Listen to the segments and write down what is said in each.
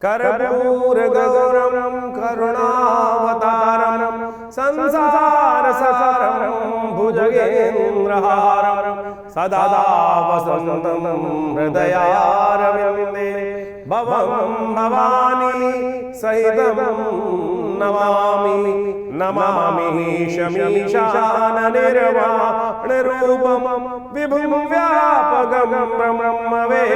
कर्पूरगौरं करुणावतारं संसारसारं भुजगेन्द्रहारं सदा वसन्तं हृदयारविन्दे भवं भवानी सहितं नमामि नमामि शमीशाननिर्वाणरूपं विभुं व्यापकं ब्रह्मवेदस्वरूपं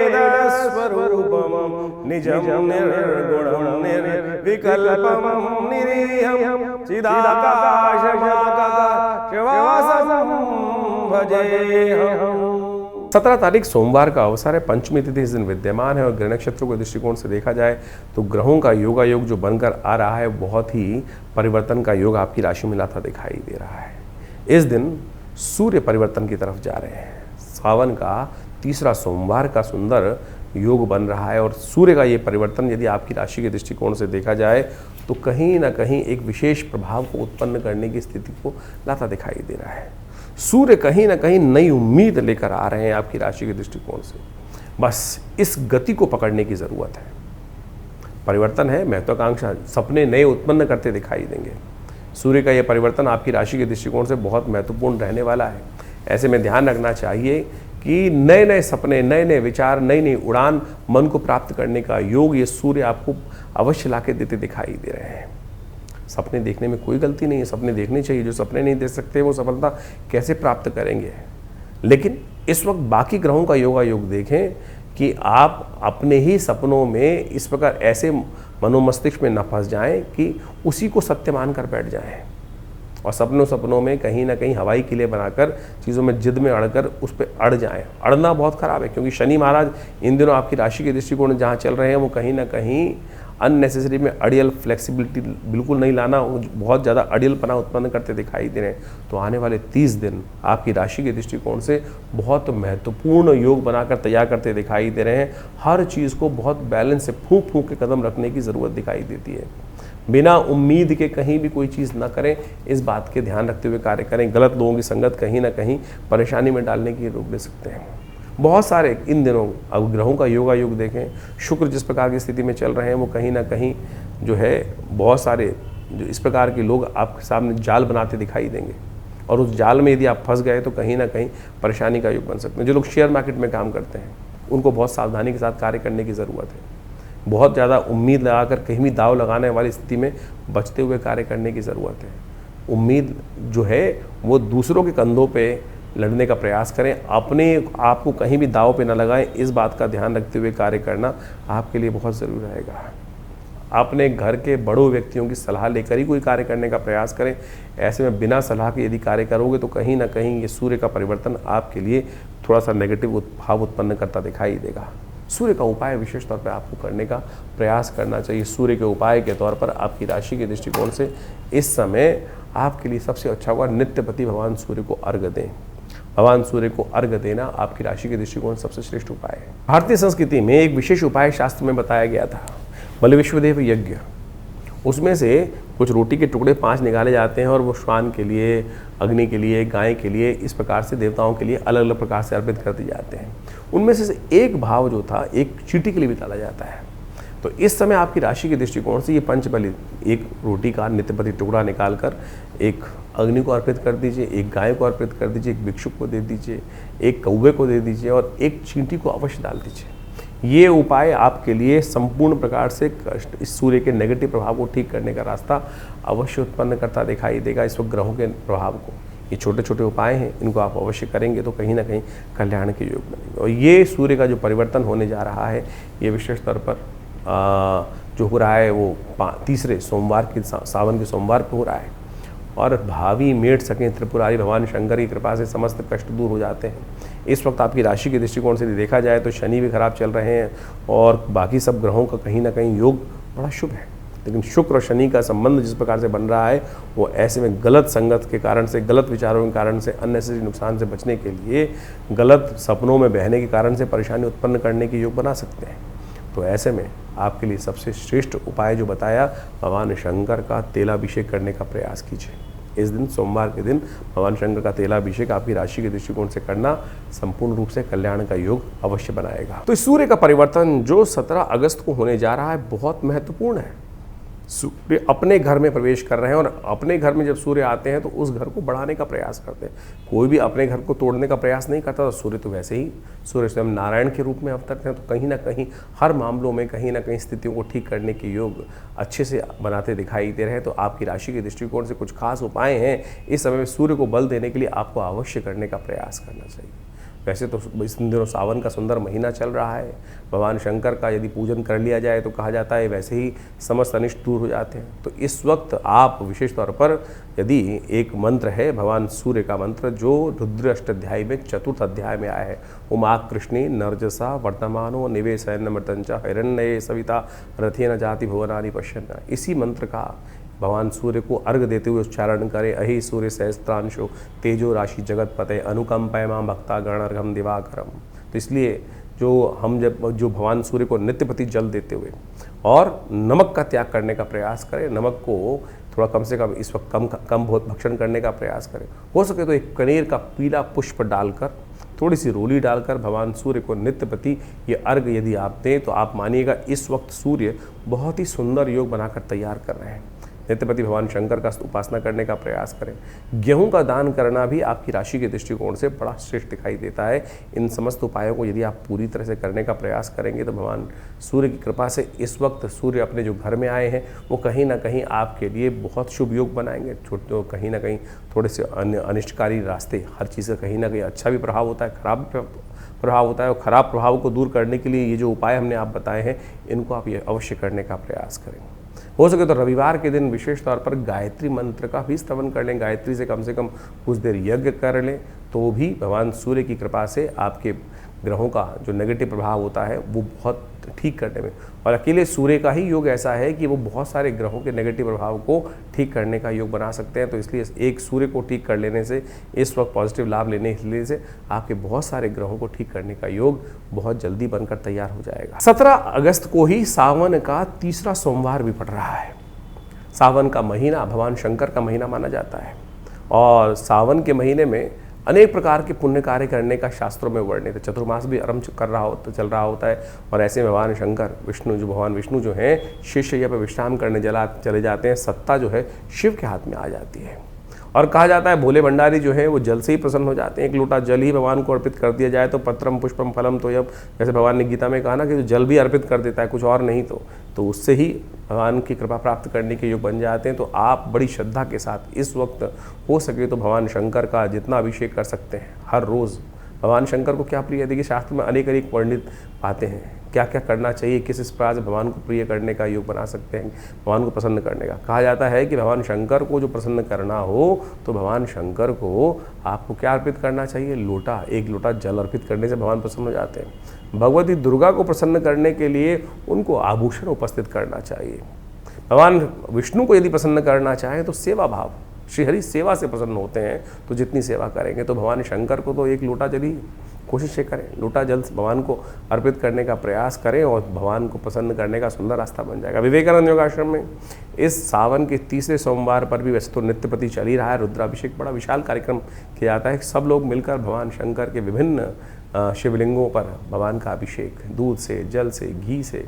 निजं निर्गुणं निर्विकल्पं निरीहं चिदाकाशमाकाशवासं भजेऽहम्। 17 तारीख सोमवार का अवसर है। पंचमी तिथि इस दिन विद्यमान है और ग्रह नक्षत्रों के दृष्टिकोण से देखा जाए तो ग्रहों का योगायोग जो बनकर आ रहा है बहुत ही परिवर्तन का योग आपकी राशि में लाता दिखाई दे रहा है। इस दिन सूर्य परिवर्तन की तरफ जा रहे हैं। सावन का तीसरा सोमवार का सुंदर योग बन रहा है और सूर्य का ये परिवर्तन यदि आपकी राशि के दृष्टिकोण से देखा जाए तो कहीं ना कहीं एक विशेष प्रभाव को उत्पन्न करने की स्थिति को लाता दिखाई दे रहा है। सूर्य कहीं ना कहीं नई उम्मीद लेकर आ रहे हैं आपकी राशि के दृष्टिकोण से। बस इस गति को पकड़ने की ज़रूरत है। परिवर्तन है, महत्वाकांक्षा, सपने नए उत्पन्न करते दिखाई देंगे। सूर्य का यह परिवर्तन आपकी राशि के दृष्टिकोण से बहुत महत्वपूर्ण रहने वाला है। ऐसे में ध्यान रखना चाहिए कि नए नए सपने, नए नए विचार, नई नई उड़ान मन को प्राप्त करने का योग ये सूर्य आपको अवश्य ला के देते दिखाई दे रहे हैं। सपने देखने में कोई गलती नहीं है, सपने देखने चाहिए। जो सपने नहीं देख सकते वो सफलता कैसे प्राप्त करेंगे। लेकिन इस वक्त बाकी ग्रहों का योग देखें कि आप अपने ही सपनों में इस प्रकार ऐसे मनोमस्तिष्क में न फंस जाएं कि उसी को सत्य मानकर बैठ जाएं और सपनों में कहीं ना कहीं हवाई किले बनाकर चीज़ों में जिद में अड़कर उस पर अड़ जाएं। अड़ना बहुत ख़राब है क्योंकि शनि महाराज इन दिनों आपकी राशि के दृष्टिकोण जहाँ चल रहे हैं वो कहीं ना कहीं अननेसेसरी में अड़ियल फ्लेक्सिबिलिटी बिल्कुल नहीं लाना, बहुत ज़्यादा अड़ियलपना उत्पन्न करते दिखाई दे रहे हैं। तो आने वाले 30 दिन आपकी राशि के दृष्टिकोण से बहुत महत्वपूर्ण योग बनाकर तैयार करते दिखाई दे रहे हैं। हर चीज़ को बहुत बैलेंस से फूंक के कदम रखने की ज़रूरत दिखाई देती है। बिना उम्मीद के कहीं भी कोई चीज़ ना करें, इस बात के ध्यान रखते हुए कार्य करें। गलत लोगों की संगत कहीं ना कहीं परेशानी में डालने की रोक ले सकते हैं। बहुत सारे इन दिनों अब ग्रहों का योग देखें, शुक्र जिस प्रकार की स्थिति में चल रहे हैं वो कहीं ना कहीं जो है बहुत सारे जो इस प्रकार के लोग आपके सामने जाल बनाते दिखाई देंगे और उस जाल में यदि आप फंस गए तो कहीं ना कहीं परेशानी का योग बन सकते हैं। जो लोग शेयर मार्केट में काम करते हैं उनको बहुत सावधानी के साथ कार्य करने की ज़रूरत है। बहुत ज़्यादा उम्मीद लगाकर कहीं भी दाव लगाने वाली स्थिति में बचते हुए कार्य करने की ज़रूरत है। उम्मीद जो है वो दूसरों के कंधों पे लड़ने का प्रयास करें, अपने आप को कहीं भी दाव पे न लगाएं। इस बात का ध्यान रखते हुए कार्य करना आपके लिए बहुत ज़रूरी रहेगा। अपने घर के बड़ों व्यक्तियों की सलाह लेकर ही कोई कार्य करने का प्रयास करें। ऐसे में बिना सलाह के यदि कार्य करोगे तो कहीं ना कहीं ये सूर्य का परिवर्तन आपके लिए थोड़ा सा नेगेटिव भाव उत्पन्न करता दिखाई देगा। सूर्य का उपाय विशेष तौर पर आपको करने का प्रयास करना चाहिए। सूर्य के उपाय के तौर पर आपकी राशि के दृष्टिकोण से इस समय आपके लिए सबसे अच्छा होगा नित्यपति भगवान सूर्य को अर्घ्य दें। भगवान सूर्य को अर्घ्य देना आपकी राशि के दृष्टिकोण सबसे श्रेष्ठ उपाय है। भारतीय संस्कृति में एक विशेष उपाय शास्त्र में बताया गया था, बलि विश्वदेव यज्ञ। उसमें से कुछ रोटी के टुकड़े 5 निकाले जाते हैं और वो श्वान के लिए, अग्नि के लिए, गाय के लिए, इस प्रकार से देवताओं के लिए अलग अलग प्रकार से अर्पित कर दिए जाते हैं। उनमें से एक भाव जो था एक चींटी के लिए भी डाला जाता है। तो इस समय आपकी राशि के दृष्टिकोण से ये पंचबलि, एक रोटी का नित्यपति टुकड़ा निकालकर एक अग्नि को अर्पित कर दीजिए, एक गाय को अर्पित कर दीजिए, एक भिक्षुक को दे दीजिए, एक कौवे को दे दीजिए और एक चींटी को अवश्य डाल दीजिए। ये उपाय आपके लिए संपूर्ण प्रकार से इस सूर्य के नेगेटिव प्रभाव को ठीक करने का रास्ता अवश्य उत्पन्न करता दिखाई देगा। इस वक्त ग्रहों के प्रभाव को, ये छोटे छोटे उपाय हैं, इनको आप अवश्य करेंगे तो कहीं ना कहीं कल्याण के योग बनेंगे। और ये सूर्य का जो परिवर्तन होने जा रहा है ये विशेष तौर पर जो हो रहा है वो तीसरे सोमवार के सावन के सोमवार पर हो रहा है और भावी मेट सकें त्रिपुरारी भगवान शंकर की कृपा से समस्त कष्ट दूर हो जाते हैं। इस वक्त आपकी राशि के दृष्टिकोण से देखा जाए तो शनि भी खराब चल रहे हैं और बाकी सब ग्रहों का कहीं ना कहीं योग बड़ा शुभ है। लेकिन शुक्र और शनि का संबंध जिस प्रकार से बन रहा है वो ऐसे में गलत संगत के कारण से, गलत विचारों के कारण से, अननेसेसरी नुकसान से बचने के लिए, गलत सपनों में बहने के कारण से परेशानी उत्पन्न करने के योग बना सकते हैं। तो ऐसे में आपके लिए सबसे श्रेष्ठ उपाय जो बताया भगवान शंकर का तेलाभिषेक करने का प्रयास कीजिए। इस दिन सोमवार के दिन भगवान शंकर का तेलाभिषेक आपकी राशि के दृष्टिकोण से करना संपूर्ण रूप से कल्याण का योग अवश्य बनाएगा। तो इस सूर्य का परिवर्तन जो 17 अगस्त को होने जा रहा है बहुत महत्वपूर्ण है। सूर्य अपने घर में प्रवेश कर रहे हैं और अपने घर में जब सूर्य आते हैं तो उस घर को बढ़ाने का प्रयास करते हैं। कोई भी अपने घर को तोड़ने का प्रयास नहीं करता। तो सूर्य तो वैसे ही सूर्य स्वयं नारायण के रूप में अवतरते हैं, तो कहीं ना कहीं हर मामलों में कहीं ना कहीं स्थितियों को ठीक करने के योग अच्छे से बनाते दिखाई दे रहे हैं। तो आपकी राशि के दृष्टिकोण से कुछ खास उपाय हैं इस समय में सूर्य को बल देने के लिए आपको अवश्य करने का प्रयास करना चाहिए। वैसे तो इस दिनों सावन का सुंदर महीना चल रहा है। भगवान शंकर का यदि पूजन कर लिया जाए तो कहा जाता है वैसे ही समस्त अनिष्ट दूर हो जाते हैं। तो इस वक्त आप विशेष तौर पर यदि एक मंत्र है भगवान सूर्य का मंत्र जो रुद्र अष्टाध्यायी में 4th अध्याय में आया है, उमा कृष्णी नरजसा वर्तमानो निवेशयन मृतंचा हिरण्ये सविता रथेन जाति भुवनानि पश्यन्, इसी मंत्र का भगवान सूर्य को अर्घ देते हुए उच्चारण करें। अहि सूर्य सहस्त्रांशो तेजो राशि जगत पते अनुकंपय मां भक्ता गणर्घम दिवाकरम। तो इसलिए जो भगवान सूर्य को नित्यपति जल देते हुए और नमक का त्याग करने का प्रयास करें। नमक को थोड़ा कम से कम इस वक्त कम बहुत भक्षण करने का प्रयास करें। हो सके तो एक कनेर का पीला पुष्प डालकर थोड़ी सी रोली डालकर भगवान सूर्य को नित्यपति ये अर्घ यदि आप दें तो आप मानिएगा इस वक्त सूर्य बहुत ही सुंदर योग बनाकर तैयार कर रहे हैं। नित्यपति भगवान शंकर का उपासना करने का प्रयास करें। गेहूं का दान करना भी आपकी राशि के दृष्टिकोण से बड़ा श्रेष्ठ दिखाई देता है। इन समस्त उपायों को यदि आप पूरी तरह से करने का प्रयास करेंगे तो भगवान सूर्य की कृपा से इस वक्त सूर्य अपने जो घर में आए हैं वो कहीं ना कहीं आपके लिए बहुत शुभ योग बनाएंगे। छोटे कहीं ना कहीं थोड़े से अनिष्टकारी रास्ते, हर चीज़ का कहीं ना कहीं अच्छा भी प्रभाव होता है, खराब प्रभाव होता है। और ख़राब प्रभाव को दूर करने के लिए ये जो उपाय हमने आप बताए हैं इनको आप ये अवश्य करने का प्रयास करें। हो सके तो रविवार के दिन विशेष तौर पर गायत्री मंत्र का भी स्तवन कर लें। गायत्री से कम कुछ देर यज्ञ कर लें तो भी भगवान सूर्य की कृपा से आपके ग्रहों का जो नेगेटिव प्रभाव होता है वो बहुत ठीक करने में, और अकेले सूर्य का ही योग ऐसा है कि वो बहुत सारे ग्रहों के नेगेटिव प्रभाव को ठीक करने का योग बना सकते हैं। तो इसलिए एक सूर्य को ठीक कर लेने से, इस वक्त पॉजिटिव लाभ लेने से आपके बहुत सारे ग्रहों को ठीक करने का योग बहुत जल्दी बनकर तैयार हो जाएगा। 17 अगस्त को ही सावन का तीसरा सोमवार भी पड़ रहा है। सावन का महीना भगवान शंकर का महीना माना जाता है और सावन के महीने में अनेक प्रकार के पुण्य कार्य करने का शास्त्रों में वर्णित है। चतुर्मास भी आरंभ चल रहा होता है और ऐसे में भगवान शंकर भगवान विष्णु जो हैं शेषशय्या पर विश्राम करने चले जाते हैं। सत्ता जो है शिव के हाथ में आ जाती है और कहा जाता है भोले भंडारी जो है वो जल से ही प्रसन्न हो जाते हैं। एक लोटा जल ही भगवान को अर्पित कर दिया जाए तो पत्रम पुष्पम फलम तोयम, जैसे भगवान ने गीता में कहा ना कि जो जल भी अर्पित कर देता है कुछ और नहीं तो उससे ही भगवान की कृपा प्राप्त करने के योग बन जाते हैं। तो आप बड़ी श्रद्धा के साथ इस वक्त हो सके तो भगवान शंकर का जितना अभिषेक कर सकते हैं हर रोज़। भगवान शंकर को क्या प्रिय है, देखिए शास्त्र में अनेक वर्णित पाते हैं क्या क्या करना चाहिए, किस प्रकार से भगवान को प्रिय करने का योग बना सकते हैं, भगवान को प्रसन्न करने का। कहा जाता है कि भगवान शंकर को जो प्रसन्न करना हो तो भगवान शंकर को आपको क्या अर्पित करना चाहिए, एक लोटा जल अर्पित करने से भगवान प्रसन्न हो जाते हैं। भगवती दुर्गा को प्रसन्न करने के लिए उनको आभूषण उपस्थित करना चाहिए। भगवान विष्णु को यदि प्रसन्न करना चाहें तो सेवा भाव, श्रीहरि सेवा से प्रसन्न होते हैं तो जितनी सेवा करेंगे तो भगवान शंकर को तो एक लोटा जल ही कोशिश करें, लोटा जल भगवान को अर्पित करने का प्रयास करें और भगवान को प्रसन्न करने का सुंदर रास्ता बन जाएगा। विवेकानंद योगाश्रम में इस सावन के तीसरे सोमवार पर भी वैसे तो नित्यपति चल ही रहा है, रुद्राभिषेक बड़ा विशाल कार्यक्रम किया जाता है। सब लोग मिलकर भगवान शंकर के विभिन्न शिवलिंगों पर भगवान का अभिषेक दूध से, जल से, घी से,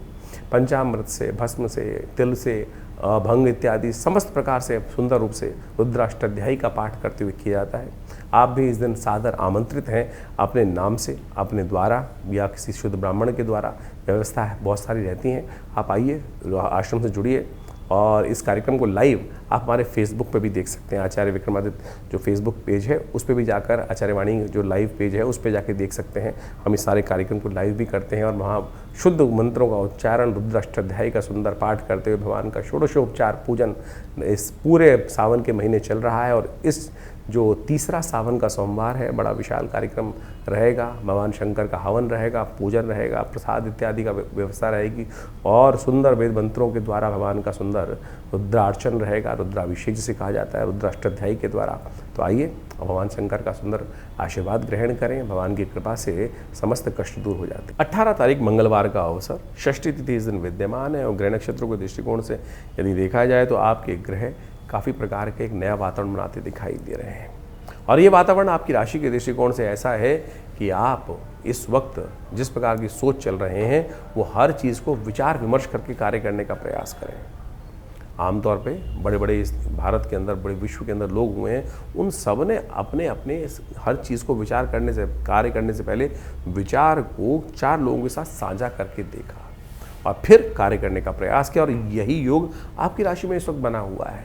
पंचामृत से, भस्म से, तिल से, भंग इत्यादि समस्त प्रकार से सुंदर रूप से रुद्राष्टाध्यायी का पाठ करते हुए किया जाता है। आप भी इस दिन सादर आमंत्रित हैं अपने नाम से, अपने द्वारा या किसी शुद्ध ब्राह्मण के द्वारा, व्यवस्था है बहुत सारी रहती हैं। आप आइए, आश्रम से जुड़िए और इस कार्यक्रम को लाइव आप हमारे फेसबुक पे भी देख सकते हैं। आचार्य विक्रमादित्य जो फेसबुक पेज है उस पर भी जाकर, आचार्यवाणी जो लाइव पेज है उस पर जाकर देख सकते हैं। हम इस सारे कार्यक्रम को लाइव भी करते हैं और वहाँ शुद्ध मंत्रों का उच्चारण, रुद्राष्टाध्यायी का सुंदर पाठ करते हुए भगवान का षोडशोपचार पूजन इस पूरे सावन के महीने चल रहा है। और इस जो तीसरा सावन का सोमवार है बड़ा विशाल कार्यक्रम रहेगा। भगवान शंकर का हवन रहेगा, पूजन रहेगा, प्रसाद इत्यादि का व्यवस्था रहेगी और सुंदर वेद मंत्रों के द्वारा भगवान का सुंदर रुद्रार्चन रहेगा, रुद्राभिषेक जिसे कहा जाता है रुद्राष्टाध्यायी के द्वारा। तो आइए भगवान शंकर का सुंदर आशीर्वाद ग्रहण करें, भगवान की कृपा से समस्त कष्ट दूर हो जाते हैं। 18 तारीख मंगलवार का अवसर, षष्ठी तिथि इस दिन विद्यमान है और ग्रह नक्षत्रों के दृष्टिकोण से यदि देखा जाए तो आपके ग्रह काफ़ी प्रकार के एक नया वातावरण बनाते दिखाई दे रहे हैं। और ये वातावरण आपकी राशि के दृष्टिकोण से ऐसा है कि आप इस वक्त जिस प्रकार की सोच चल रहे हैं वो हर चीज़ को विचार विमर्श करके कार्य करने का प्रयास करें। आमतौर पे बड़े बड़े इस भारत के अंदर, बड़े विश्व के अंदर लोग हुए हैं, उन सब ने अपने अपने हर चीज़ को विचार करने से, कार्य करने से पहले विचार को 4 लोगों के साथ साझा करके देखा और फिर कार्य करने का प्रयास किया। और यही योग आपकी राशि में इस वक्त बना हुआ है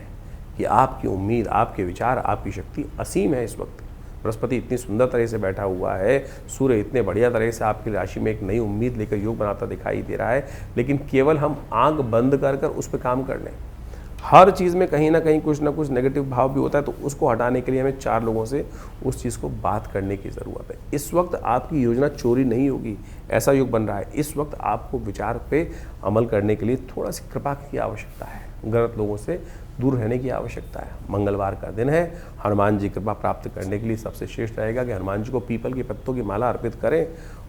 कि आपकी उम्मीद, आपके विचार, आपकी शक्ति असीम है। इस वक्त बृहस्पति इतनी सुंदर तरह से बैठा हुआ है, सूर्य इतने बढ़िया तरह से आपकी राशि में एक नई उम्मीद लेकर योग बनाता दिखाई दे रहा है, लेकिन केवल हम आंख बंद कर कर उस पर काम कर लें। हर चीज़ में कहीं ना कहीं कुछ ना कुछ नेगेटिव भाव भी होता है, तो उसको हटाने के लिए हमें 4 लोगों से उस चीज़ को बात करने की ज़रूरत है। इस वक्त आपकी योजना चोरी नहीं होगी, ऐसा योग बन रहा है। इस वक्त आपको विचार पे अमल करने के लिए थोड़ा सी कृपा की आवश्यकता है, गलत लोगों से दूर रहने की आवश्यकता है। मंगलवार का दिन है, हनुमान जी कृपा प्राप्त करने के लिए सबसे श्रेष्ठ रहेगा कि हनुमान जी को पीपल के पत्तों की माला अर्पित करें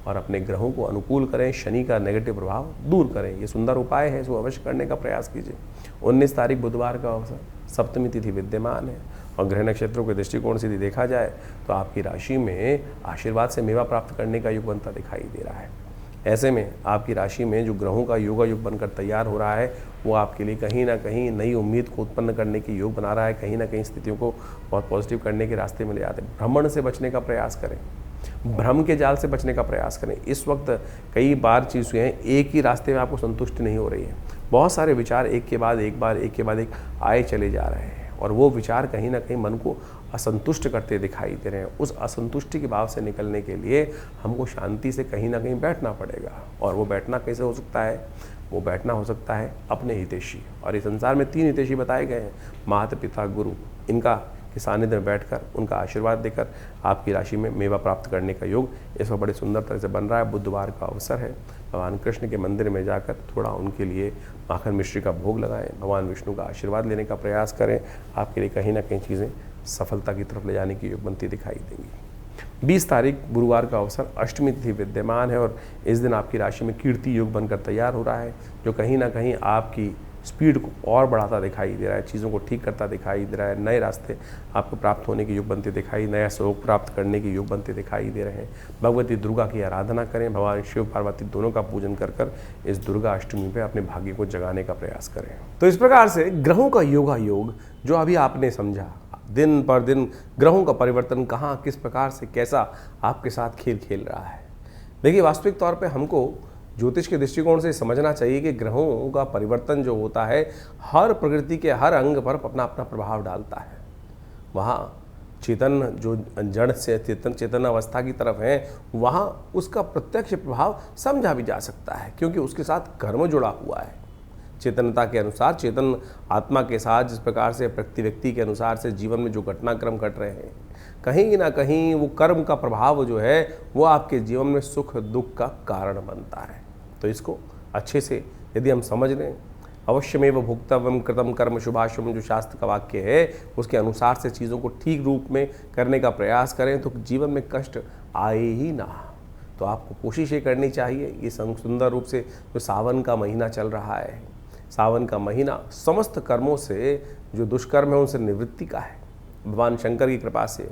और अपने ग्रहों को अनुकूल करें, शनि का नेगेटिव प्रभाव दूर करें। ये सुंदर उपाय है, इसको अवश्य करने का प्रयास कीजिए। 19 तारीख बुधवार का अवसर, सप्तमी तिथि विद्यमान है और ग्रह नक्षत्रों के दृष्टिकोण से यदि देखा जाए तो आपकी राशि में आशीर्वाद से मेवा प्राप्त करने का योग बनता दिखाई दे रहा है। ऐसे में आपकी राशि में जो ग्रहों का योगा योग बनकर तैयार हो रहा है वो आपके लिए कहीं ना कहीं नई उम्मीद को उत्पन्न करने की योग बना रहा है, कहीं ना कहीं स्थितियों को बहुत पॉजिटिव करने के रास्ते में ले जाते हैं। भ्रमण से बचने का प्रयास करें, भ्रम के जाल से बचने का प्रयास करें। इस वक्त कई बार चीज़ें हैं, एक ही रास्ते में आपको संतुष्टि नहीं हो रही है, बहुत सारे विचार एक के बाद एक आए चले जा रहे हैं और वो विचार कहीं ना कहीं मन को असंतुष्ट करते दिखाई दे रहे हैं। उस असंतुष्टि के भाव से निकलने के लिए हमको शांति से कहीं ना कहीं बैठना पड़ेगा। और वो बैठना कैसे हो सकता है? वो बैठना हो सकता है अपने हितैषी, और इस संसार में 3 हितैषी बताए गए हैं, माता पिता गुरु। इनका के सानिध्य में बैठकर उनका आशीर्वाद देकर आपकी राशि में मेवा प्राप्त करने का योग इस वक्त बड़े सुंदर तरह से बन रहा है। बुधवार का अवसर है, भगवान कृष्ण के मंदिर में जाकर थोड़ा उनके लिए माखन मिश्री का भोग लगाएं, भगवान विष्णु का आशीर्वाद लेने का प्रयास करें। आपके लिए कहीं ना कहीं चीज़ें सफलता की तरफ ले जाने की योग बनती दिखाई देंगी। 20 तारीख गुरुवार का अवसर, अष्टमी तिथि विद्यमान है और इस दिन आपकी राशि में कीर्ति योग बनकर तैयार हो रहा है, जो कहीं ना कहीं आपकी स्पीड को और बढ़ाता दिखाई दे रहा है, चीज़ों को ठीक करता दिखाई दे रहा है। नए रास्ते आपको प्राप्त होने के योग बनते दिखाई, नया सहयोग प्राप्त करने के योग बनते दिखाई दे रहे हैं। भगवती दुर्गा की आराधना करें, भगवान शिव पार्वती दोनों का पूजन कर कर इस दुर्गा अष्टमी पे अपने भाग्य को जगाने का प्रयास करें। तो इस प्रकार से ग्रहों का योगा योग जो अभी आपने समझा, दिन पर दिन ग्रहों का परिवर्तन कहाँ, किस प्रकार से, कैसा आपके साथ खेल खेल रहा है। देखिए, वास्तविक तौर पे हमको ज्योतिष के दृष्टिकोण से समझना चाहिए कि ग्रहों का परिवर्तन जो होता है हर प्रकृति के हर अंग पर अपना अपना प्रभाव डालता है। वहाँ चेतन जो जड़ से चेतन अवस्था की तरफ है, वहाँ उसका प्रत्यक्ष प्रभाव समझा भी जा सकता है, क्योंकि उसके साथ कर्म जुड़ा हुआ है। चेतनता के अनुसार, चेतन आत्मा के साथ जिस प्रकार से प्रति व्यक्ति के अनुसार से जीवन में जो घटनाक्रम घट रहे हैं, कहीं ना कहीं वो कर्म का प्रभाव जो है वो आपके जीवन में सुख दुख का कारण बनता है। तो इसको अच्छे से यदि हम समझ लें, अवश्यमेव भुक्तव्यम कृतम कर्म शुभाशुभम, जो शास्त्र का वाक्य है उसके अनुसार से चीज़ों को ठीक रूप में करने का प्रयास करें तो जीवन में कष्ट आए ही ना। तो आपको कोशिश ये करनी चाहिए, ये सुंदर रूप से जो सावन का महीना चल रहा है, सावन का महीना समस्त कर्मों से जो दुष्कर्म है उनसे निवृत्ति का है। भगवान शंकर की कृपा से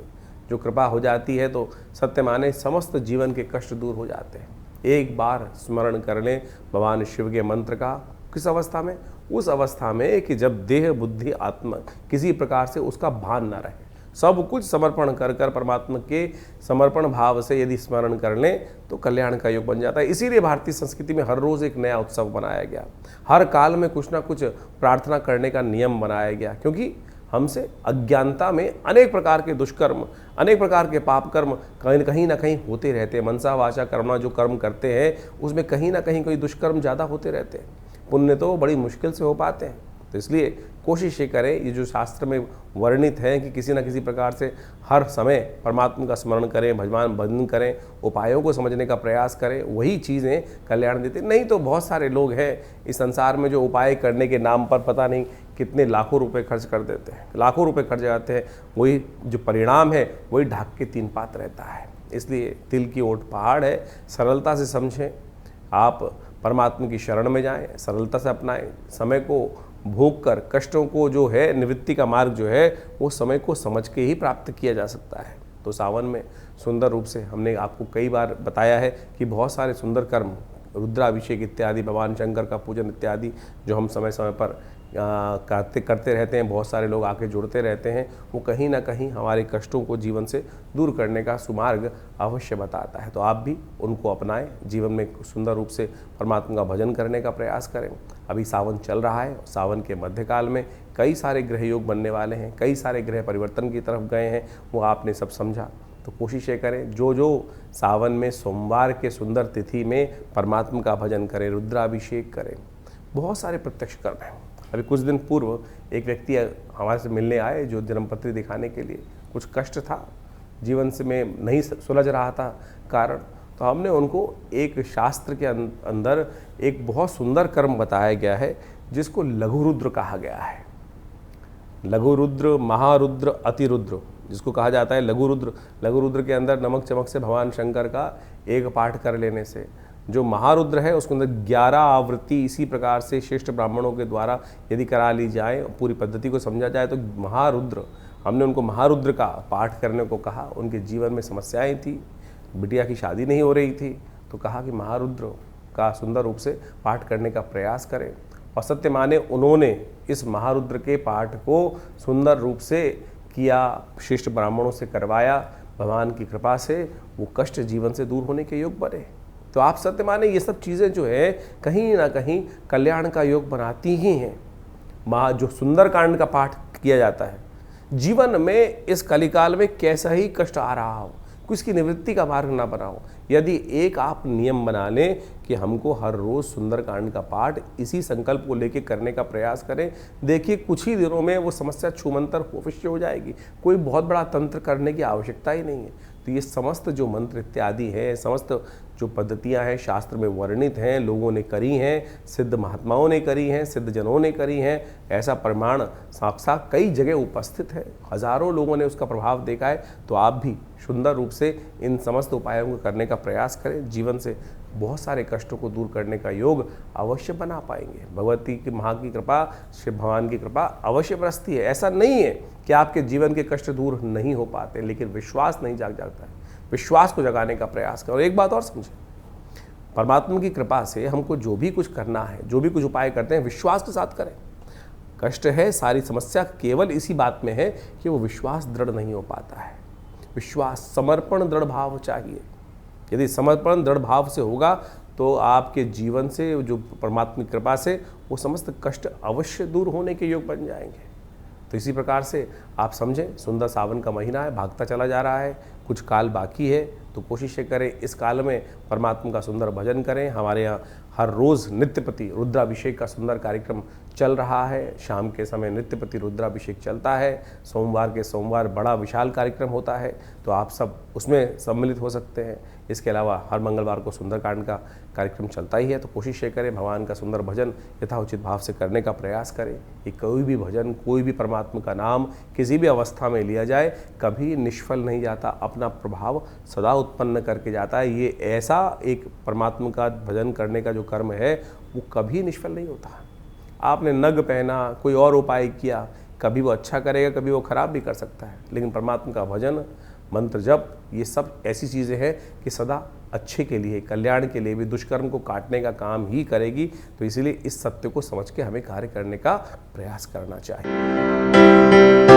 जो कृपा हो जाती है तो सत्य माने समस्त जीवन के कष्ट दूर हो जाते हैं। एक बार स्मरण कर लें भगवान शिव के मंत्र का, किस अवस्था में? उस अवस्था में कि जब देह बुद्धि आत्मा किसी प्रकार से उसका भान न रहे, सब कुछ समर्पण कर कर परमात्मा के समर्पण भाव से यदि स्मरण कर लें तो कल्याण का योग बन जाता है। इसीलिए भारतीय संस्कृति में हर रोज़ एक नया उत्सव बनाया गया, हर काल में कुछ ना कुछ प्रार्थना करने का नियम बनाया गया, क्योंकि हमसे अज्ञानता में अनेक प्रकार के दुष्कर्म, अनेक प्रकार के पाप कर्म कहीं ना कहीं होते रहते हैं। मनसा वाचा कर्मणा जो कर्म करते हैं उसमें कहीं ना कहीं कोई दुष्कर्म ज़्यादा होते रहते हैं, पुण्य तो बड़ी मुश्किल से हो पाते हैं। तो इसलिए कोशिश ये करें, ये जो शास्त्र में वर्णित है कि किसी न किसी प्रकार से हर समय परमात्मा का स्मरण करें, भजन करें, उपायों को समझने का प्रयास करें, वही चीज़ें कल्याण देते। नहीं तो बहुत सारे लोग हैं इस संसार में जो उपाय करने के नाम पर पता नहीं कितने लाखों रुपए खर्च कर देते हैं, लाखों रुपए खर्च जाते हैं, वही जो परिणाम है वही ढाक के 3 पात रहता है। इसलिए तिल की ओट पहाड़ है, सरलता से समझें, आप परमात्मा की शरण में जाएं, सरलता से अपनाएं, समय को भोग कर कष्टों को जो है निवृत्ति का मार्ग जो है वो समय को समझ के ही प्राप्त किया जा सकता है। तो सावन में सुंदर रूप से हमने आपको कई बार बताया है कि बहुत सारे सुंदर कर्म, रुद्राभिषेक इत्यादि, भगवान शंकर का पूजन इत्यादि जो हम समय समय पर करते रहते हैं, बहुत सारे लोग आके जुड़ते रहते हैं, वो कहीं ना कहीं हमारे कष्टों को जीवन से दूर करने का सुमार्ग अवश्य बताता है। तो आप भी उनको अपनाएं, जीवन में सुंदर रूप से परमात्मा का भजन करने का प्रयास करें। अभी सावन चल रहा है, सावन के मध्यकाल में कई सारे ग्रह योग बनने वाले हैं, कई सारे ग्रह परिवर्तन की तरफ गए हैं, वो आपने सब समझा। तो कोशिश ये करें जो सावन में सोमवार के सुंदर तिथि में परमात्मा का भजन करें, रुद्राभिषेक करें। बहुत सारे प्रत्यक्ष कर्म हैं। अभी कुछ दिन पूर्व एक व्यक्ति हमारे से मिलने आए जो जन्मपत्री दिखाने के लिए, कुछ कष्ट था जीवन से में नहीं सुलझ रहा था कारण, तो हमने उनको एक शास्त्र के अंदर एक बहुत सुंदर कर्म बताया गया है जिसको लघु रुद्र कहा गया है। लघु रुद्र, महारुद्र, अतिरुद्र जिसको कहा जाता है लघु रुद्र। लघु रुद्र के अंदर नमक चमक से भगवान शंकर का एक पाठ कर लेने से, जो महारुद्र है उसके अंदर 11 आवृत्ति इसी प्रकार से श्रेष्ठ ब्राह्मणों के द्वारा यदि करा ली जाए, पूरी पद्धति को समझा जाए तो महारुद्र, हमने उनको महारुद्र का पाठ करने को कहा। उनके जीवन में समस्याएं थी, बिटिया की शादी नहीं हो रही थी, तो कहा कि महारुद्र का सुंदर रूप से पाठ करने का प्रयास करें। और सत्य माने उन्होंने इस महारुद्र के पाठ को सुंदर रूप से किया, श्रेष्ठ ब्राह्मणों से करवाया, भगवान की कृपा से वो कष्ट जीवन से दूर होने के योग बने। तो आप सत्य माने ये सब चीज़ें जो है कहीं ना कहीं कल्याण का योग बनाती ही हैं। जो सुंदर कांड का पाठ किया जाता है, जीवन में इस कलिकाल में कैसा ही कष्ट आ रहा हो, उसकी निवृत्ति का मार्ग ना बनाओ। यदि एक आप नियम बना लें कि हमको हर रोज़ सुंदरकांड का पाठ इसी संकल्प को लेकर करने का प्रयास करें, देखिए कुछ ही दिनों में वो समस्या छूमंतर अवश्य हो जाएगी। कोई बहुत बड़ा तंत्र करने की आवश्यकता ही नहीं है। तो ये समस्त जो मंत्र इत्यादि है, समस्त जो पद्धतियां हैं शास्त्र में वर्णित हैं, लोगों ने करी हैं, सिद्ध महात्माओं ने करी हैं, सिद्ध जनों ने करी हैं, ऐसा प्रमाण साक्षात कई जगह उपस्थित है, हजारों लोगों ने उसका प्रभाव देखा है। तो आप भी सुंदर रूप से इन समस्त उपायों को करने का प्रयास करें, जीवन से बहुत सारे कष्टों को दूर करने का योग अवश्य बना पाएंगे। भगवती की माँ की कृपा, शिव भगवान की कृपा अवश्य बरसती है। ऐसा नहीं है कि आपके जीवन के कष्ट दूर नहीं हो पाते, लेकिन विश्वास नहीं जागता है। विश्वास को जगाने का प्रयास करो। एक बात और समझें, परमात्मा की कृपा से हमको जो भी कुछ करना है, जो भी कुछ उपाय करते हैं, विश्वास के साथ करें। कष्ट है, सारी समस्या केवल इसी बात में है कि वो विश्वास दृढ़ नहीं हो पाता है। विश्वास, समर्पण, दृढ़ भाव चाहिए। यदि समर्पण दृढ़ भाव से होगा तो आपके जीवन से जो परमात्मा की कृपा से वो समस्त कष्ट अवश्य दूर होने के योग बन जाएंगे। तो इसी प्रकार से आप समझें, सुंदर सावन का महीना है, भागता चला जा रहा है, कुछ काल बाकी है, तो कोशिश करें इस काल में परमात्मा का सुंदर भजन करें। हमारे यहाँ हर रोज़ नित्यपति रुद्राभिषेक का सुंदर कार्यक्रम चल रहा है। शाम के समय नित्यपति रुद्राभिषेक चलता है। सोमवार के सोमवार बड़ा विशाल कार्यक्रम होता है, तो आप सब उसमें सम्मिलित हो सकते हैं। इसके अलावा हर मंगलवार को सुंदरकांड का कार्यक्रम चलता ही है। तो कोशिश ये करें भगवान का सुंदर भजन यथाउचित भाव से करने का प्रयास करें। कि कोई भी भजन, कोई भी परमात्मा का नाम किसी भी अवस्था में लिया जाए कभी निष्फल नहीं जाता, अपना प्रभाव सदा उत्पन्न करके जाता है। ये ऐसा एक परमात्मा का भजन करने का जो कर्म है वो कभी निष्फल नहीं होता। आपने नग पहना, कोई और उपाय किया, कभी वो अच्छा करेगा, कभी वो खराब भी कर सकता है, लेकिन परमात्मा का भजन, मंत्र जप, ये सब ऐसी चीज़ें हैं कि सदा अच्छे के लिए, कल्याण के लिए भी, दुष्कर्म को काटने का काम ही करेगी। तो इसीलिए इस सत्य को समझ के हमें कार्य करने का प्रयास करना चाहिए।